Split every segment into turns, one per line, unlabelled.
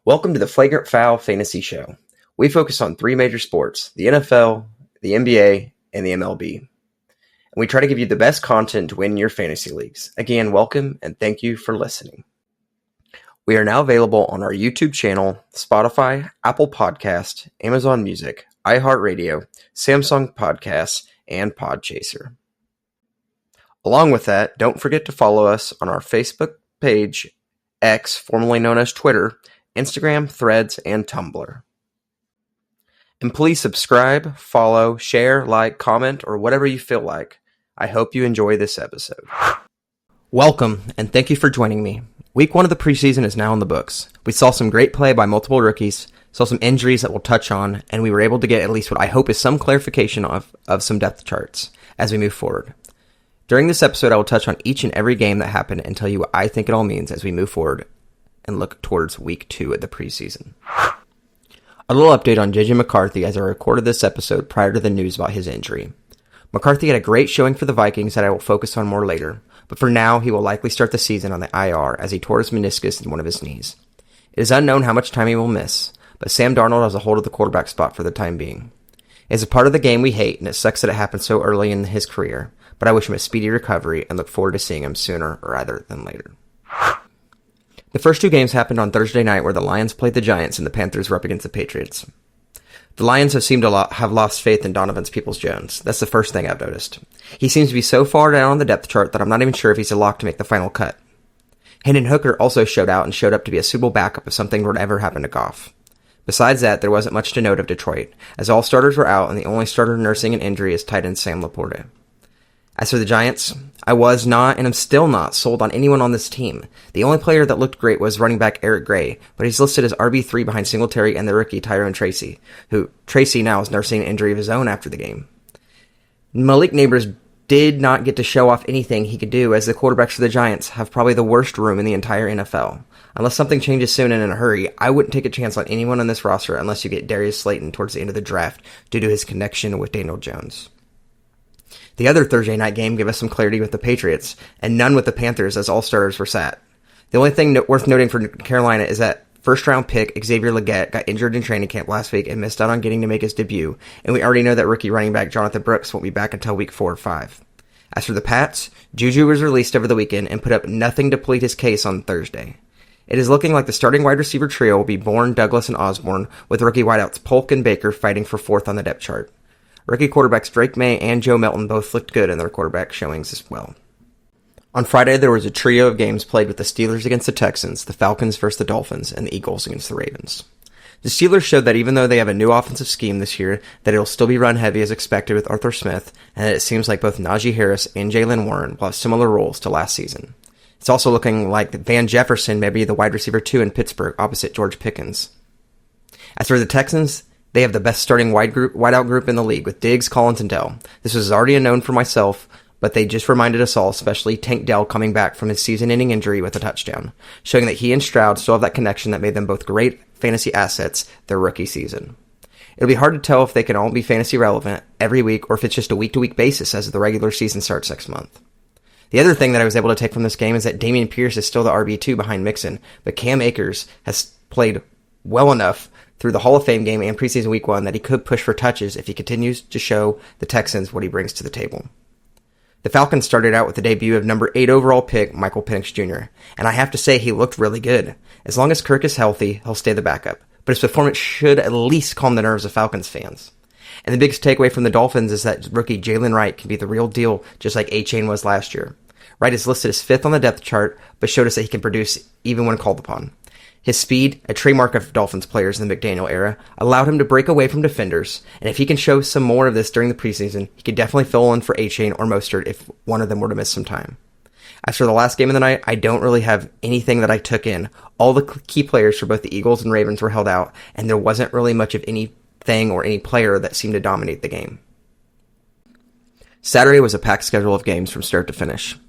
Welcome to the Flagrant Foul Fantasy Show. We focus on three major sports, the NFL, the NBA, and the MLB. And we try to give you the best content to win your fantasy leagues. Again, welcome and thank you for listening. We are now available on our YouTube channel, Spotify, Apple Podcast, Amazon Music, iHeartRadio, Samsung Podcasts, and Podchaser. Along with that, don't forget to follow us on our Facebook page, X, formerly known as Twitter, Instagram, Threads, and Tumblr. And please subscribe, follow, share, like, comment, or whatever you feel like. I hope you enjoy this episode. Welcome, and thank you for joining me. Week 1 of the preseason is now in the books. We saw some great play by multiple rookies, saw some injuries that we'll touch on, and we were able to get at least what I hope is some clarification of some depth charts as we move forward. During this episode, I will touch on each and every game that happened and tell you what I think it all means as we move forward and look towards week 2 of the preseason. A little update on JJ McCarthy as I recorded this episode prior to the news about his injury. McCarthy had a great showing for the Vikings that I will focus on more later, but for now he will likely start the season on the IR as he tore his meniscus in one of his knees. It is unknown how much time he will miss, but Sam Darnold has a hold of the quarterback spot for the time being. It is a part of the game we hate, and it sucks that it happened so early in his career, but I wish him a speedy recovery and look forward to seeing him sooner rather than later. The first 2 games happened on Thursday night where the Lions played the Giants and the Panthers were up against the Patriots. The Lions have seemed to have lost faith in Donovan's Peoples-Jones. That's the first thing I've noticed. He seems to be so far down on the depth chart that I'm not even sure if he's a lock to make the final cut. Hendon Hooker also showed out and showed up to be a suitable backup if something were to ever happen to Goff. Besides that, there wasn't much to note of Detroit, as all starters were out and the only starter nursing an injury is tight end Sam Laporte. As for the Giants, I was not and am still not sold on anyone on this team. The only player that looked great was running back Eric Gray, but he's listed as RB3 behind Singletary and the rookie Tyrone Tracy, who Tracy now is nursing an injury of his own after the game. Malik Neighbors did not get to show off anything he could do, as the quarterbacks for the Giants have probably the worst room in the entire NFL. Unless something changes soon and in a hurry, I wouldn't take a chance on anyone on this roster unless you get Darius Slayton towards the end of the draft due to his connection with Daniel Jones. The other Thursday night game gave us some clarity with the Patriots, and none with the Panthers as all starters were sat. The only thing worth noting for Carolina is that first-round pick Xavier Legette got injured in training camp last week and missed out on getting to make his debut, and we already know that rookie running back Jonathan Brooks won't be back until week 4 or 5. As for the Pats, Juju was released over the weekend and put up nothing to plead his case on Thursday. It is looking like the starting wide receiver trio will be Bourne, Douglas, and Osborne, with rookie wideouts Polk and Baker fighting for 4th on the depth chart. Rookie quarterbacks Drake May and Joe Melton both looked good in their quarterback showings as well. On Friday, there was a trio of games played with the Steelers against the Texans, the Falcons versus the Dolphins, and the Eagles against the Ravens. The Steelers showed that even though they have a new offensive scheme this year, that it'll still be run heavy as expected with Arthur Smith, and that it seems like both Najee Harris and Jaylen Warren will have similar roles to last season. It's also looking like Van Jefferson may be the wide receiver 2 in Pittsburgh opposite George Pickens. As for the Texans, they have the best starting wideout group in the league with Diggs, Collins, and Dell. This was already a known for myself, but they just reminded us all, especially Tank Dell coming back from his season-ending injury with a touchdown, showing that he and Stroud still have that connection that made them both great fantasy assets their rookie season. It'll be hard to tell if they can all be fantasy relevant every week or if it's just a week-to-week basis as the regular season starts next month. The other thing that I was able to take from this game is that Dameon Pierce is still the RB2 behind Mixon, but Cam Akers has played well enough through the Hall of Fame game and preseason week 1 that he could push for touches if he continues to show the Texans what he brings to the table. The Falcons started out with the debut of number 8 overall pick Michael Penix Jr., and I have to say he looked really good. As long as Kirk is healthy, he'll stay the backup, but his performance should at least calm the nerves of Falcons fans. And the biggest takeaway from the Dolphins is that rookie Jalen Wright can be the real deal, just like A-Chain was last year. Wright is listed as 5th on the depth chart, but showed us that he can produce even when called upon. His speed, a trademark of Dolphins players in the McDaniel era, allowed him to break away from defenders, and if he can show some more of this during the preseason, he could definitely fill in for A-Chain or Mostert if one of them were to miss some time. As for the last game of the night, I don't really have anything that I took in. All the key players for both the Eagles and Ravens were held out, and there wasn't really much of anything or any player that seemed to dominate the game. Saturday was a packed schedule of games from start to finish.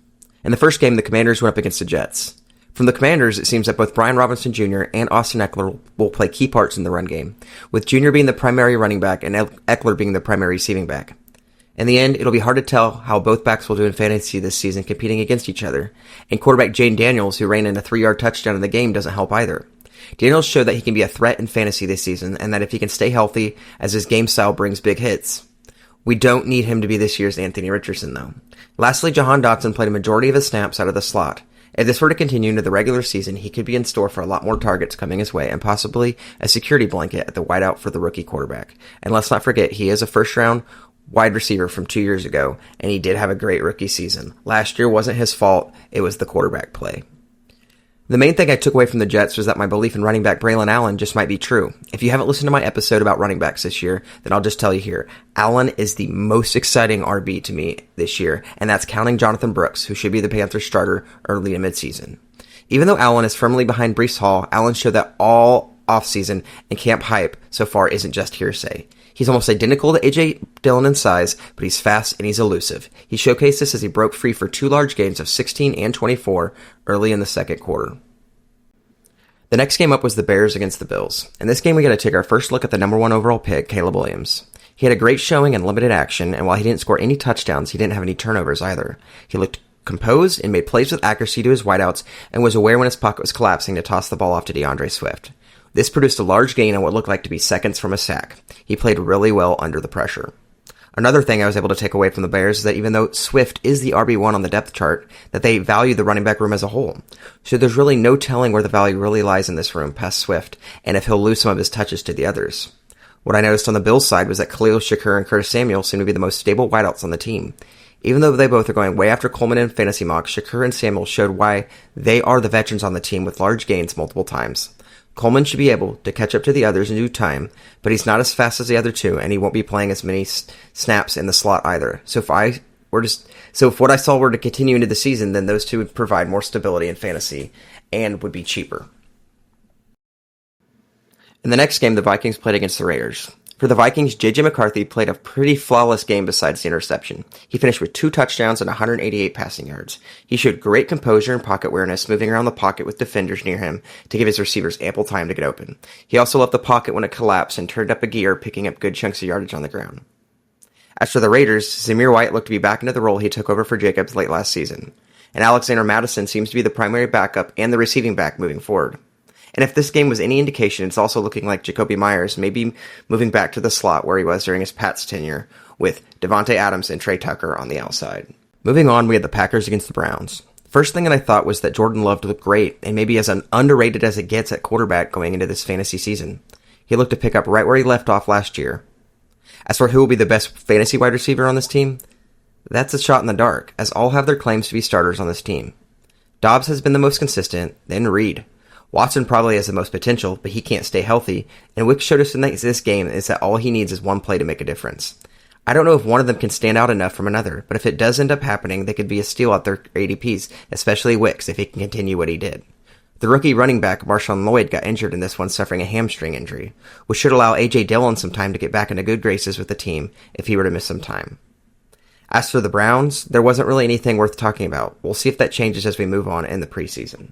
In the first game, the Commanders went up against the Jets. From the Commanders, it seems that both Brian Robinson Jr. and Austin Eckler will play key parts in the run game, with Jr. being the primary running back and Eckler being the primary receiving back. In the end, it'll be hard to tell how both backs will do in fantasy this season competing against each other, and quarterback Jane Daniels, who ran in a 3-yard touchdown in the game, doesn't help either. Daniels showed that he can be a threat in fantasy this season and that if he can stay healthy as his game style brings big hits. We don't need him to be this year's Anthony Richardson, though. Lastly, Jahan Dotson played a majority of his snaps out of the slot. If this were to continue into the regular season, he could be in store for a lot more targets coming his way and possibly a security blanket at the wideout for the rookie quarterback. And let's not forget, he is a first-round wide receiver from 2 years ago, and he did have a great rookie season. Last year wasn't his fault, it was the quarterback play. The main thing I took away from the Jets was that my belief in running back Braylon Allen just might be true. If you haven't listened to my episode about running backs this year, then I'll just tell you here. Allen is the most exciting RB to me this year, and that's counting Jonathan Brooks, who should be the Panthers starter early in midseason. Even though Allen is firmly behind Breece Hall, Allen showed that all offseason and camp hype so far isn't just hearsay. He's almost identical to A.J. Dillon in size, but he's fast and he's elusive. He showcased this as he broke free for 2 large gains of 16 and 24 early in the second quarter. The next game up was the Bears against the Bills. In this game, we got to take our first look at the number 1 overall pick, Caleb Williams. He had a great showing and limited action, and while he didn't score any touchdowns, he didn't have any turnovers either. He looked composed and made plays with accuracy to his wideouts and was aware when his pocket was collapsing to toss the ball off to DeAndre Swift. This produced a large gain on what looked like to be seconds from a sack. He played really well under the pressure. Another thing I was able to take away from the Bears is that even though Swift is the RB1 on the depth chart, that they value the running back room as a whole. So there's really no telling where the value really lies in this room past Swift, and if he'll lose some of his touches to the others. What I noticed on the Bills side was that Khalil Shakur and Curtis Samuel seem to be the most stable wideouts on the team. Even though they both are going way after Coleman in fantasy mocks, Shakur and Samuel showed why they are the veterans on the team with large gains multiple times. Coleman should be able to catch up to the others in due time, but he's not as fast as the other two, and he won't be playing as many snaps in the slot either. So if what I saw were to continue into the season, then those two would provide more stability in fantasy and would be cheaper. In the next game, the Vikings played against the Raiders. For the Vikings, J.J. McCarthy played a pretty flawless game besides the interception. He finished with 2 touchdowns and 188 passing yards. He showed great composure and pocket awareness, moving around the pocket with defenders near him to give his receivers ample time to get open. He also left the pocket when it collapsed and turned up a gear, picking up good chunks of yardage on the ground. As for the Raiders, Zamir White looked to be back into the role he took over for Jacobs late last season. And Alexander Mattison seems to be the primary backup and the receiving back moving forward. And if this game was any indication, it's also looking like Jacoby Myers may be moving back to the slot where he was during his Pats tenure, with Devontae Adams and Trey Tucker on the outside. Moving on, we had the Packers against the Browns. First thing that I thought was that Jordan Love looked great, and maybe as underrated as it gets at quarterback going into this fantasy season. He looked to pick up right where he left off last year. As for who will be the best fantasy wide receiver on this team, that's a shot in the dark, as all have their claims to be starters on this team. Dobbs has been the most consistent, then Reed. Watson probably has the most potential, but he can't stay healthy, and Wick showed us in this game is that all he needs is one play to make a difference. I don't know if one of them can stand out enough from another, but if it does end up happening, they could be a steal at their ADPs, especially Wicks if he can continue what he did. The rookie running back Marshawn Lloyd got injured in this one, suffering a hamstring injury, which should allow A.J. Dillon some time to get back into good graces with the team if he were to miss some time. As for the Browns, there wasn't really anything worth talking about. We'll see if that changes as we move on in the preseason.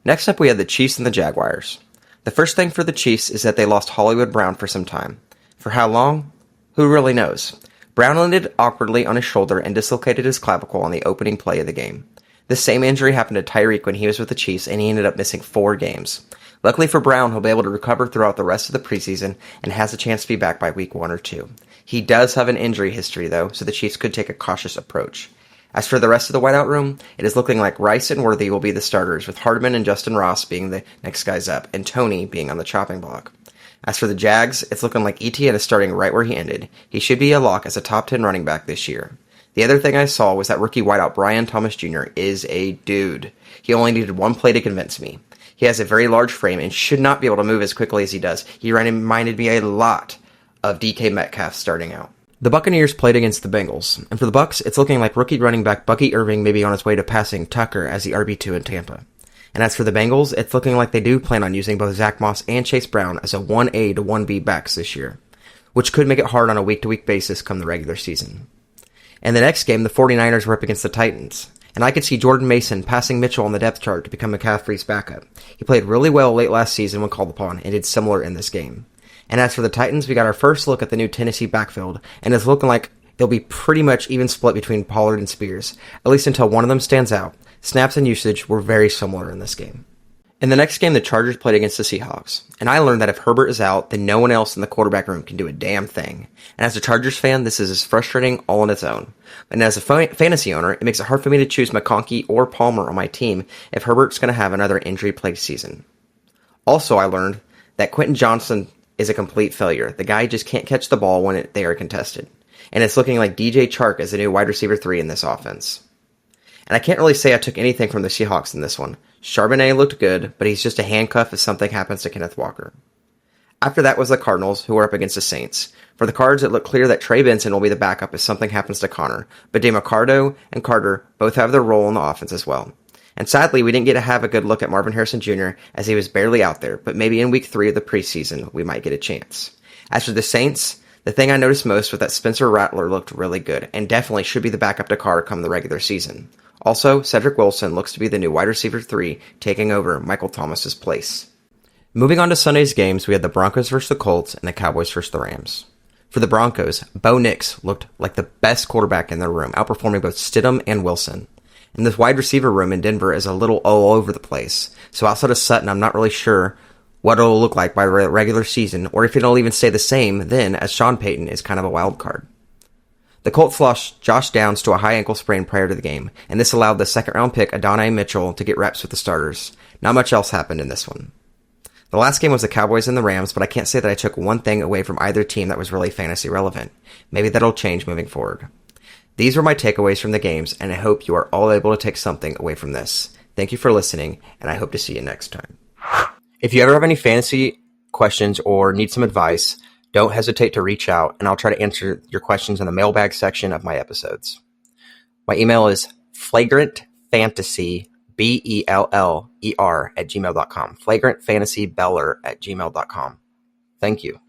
Next up, we had the Chiefs and the Jaguars. The first thing for the Chiefs is that they lost Hollywood Brown for some time. For how long? Who really knows? Brown landed awkwardly on his shoulder and dislocated his clavicle on the opening play of the game. This same injury happened to Tyreek when he was with the Chiefs, and he ended up missing 4 games. Luckily for Brown, he'll be able to recover throughout the rest of the preseason and has a chance to be back by week 1 or 2. He does have an injury history, though, so the Chiefs could take a cautious approach. As for the rest of the wideout room, it is looking like Rice and Worthy will be the starters, with Hardman and Justin Ross being the next guys up, and Tony being on the chopping block. As for the Jags, it's looking like Etienne is starting right where he ended. He should be a lock as a top 10 running back this year. The other thing I saw was that rookie wideout Brian Thomas Jr. is a dude. He only needed 1 play to convince me. He has a very large frame and should not be able to move as quickly as he does. He reminded me a lot of DK Metcalf starting out. The Buccaneers played against the Bengals, and for the Bucs, it's looking like rookie running back Bucky Irving may be on his way to passing Tucker as the RB2 in Tampa. And as for the Bengals, it's looking like they do plan on using both Zach Moss and Chase Brown as a 1A to 1B backs this year, which could make it hard on a week-to-week basis come the regular season. In the next game, the 49ers were up against the Titans, and I could see Jordan Mason passing Mitchell on the depth chart to become McCaffrey's backup. He played really well late last season when called upon, and did similar in this game. And as for the Titans, we got our first look at the new Tennessee backfield, and it's looking like it'll be pretty much even split between Pollard and Spears, at least until one of them stands out. Snaps and usage were very similar in this game. In the next game, the Chargers played against the Seahawks, and I learned that if Herbert is out, then no one else in the quarterback room can do a damn thing. And as a Chargers fan, this is as frustrating all on its own. And as a fantasy owner, it makes it hard for me to choose McConkey or Palmer on my team if Herbert's going to have another injury-plagued season. Also, I learned that Quentin Johnson is a complete failure. The guy just can't catch the ball when they are contested. And it's looking like DJ Chark as the new wide receiver 3 in this offense. And I can't really say I took anything from the Seahawks in this one. Charbonnet looked good, but he's just a handcuff if something happens to Kenneth Walker. After that was the Cardinals, who were up against the Saints. For the Cards, it looked clear that Trey Benson will be the backup if something happens to Connor, but DeMarcado and Carter both have their role in the offense as well. And sadly, we didn't get to have a good look at Marvin Harrison Jr. as he was barely out there, but maybe in week 3 of the preseason, we might get a chance. As for the Saints, the thing I noticed most was that Spencer Rattler looked really good, and definitely should be the backup to Carr come the regular season. Also, Cedric Wilson looks to be the new wide receiver 3, taking over Michael Thomas's place. Moving on to Sunday's games, we had the Broncos versus the Colts and the Cowboys versus the Rams. For the Broncos, Bo Nix looked like the best quarterback in their room, outperforming both Stidham and Wilson. And this wide receiver room in Denver is a little all over the place, so outside of Sutton, I'm not really sure what it'll look like by regular season, or if it'll even stay the same then, as Sean Payton is kind of a wild card. The Colts lost Josh Downs to a high ankle sprain prior to the game, and this allowed the second-round pick Adonai Mitchell to get reps with the starters. Not much else happened in this one. The last game was the Cowboys and the Rams, but I can't say that I took one thing away from either team that was really fantasy relevant. Maybe that'll change moving forward. These were my takeaways from the games, and I hope you are all able to take something away from this. Thank you for listening, and I hope to see you next time. If you ever have any fantasy questions or need some advice, don't hesitate to reach out, and I'll try to answer your questions in the mailbag section of my episodes. My email is flagrantfantasy, BELLER @gmail.com. Flagrantfantasybeller @gmail.com. Thank you.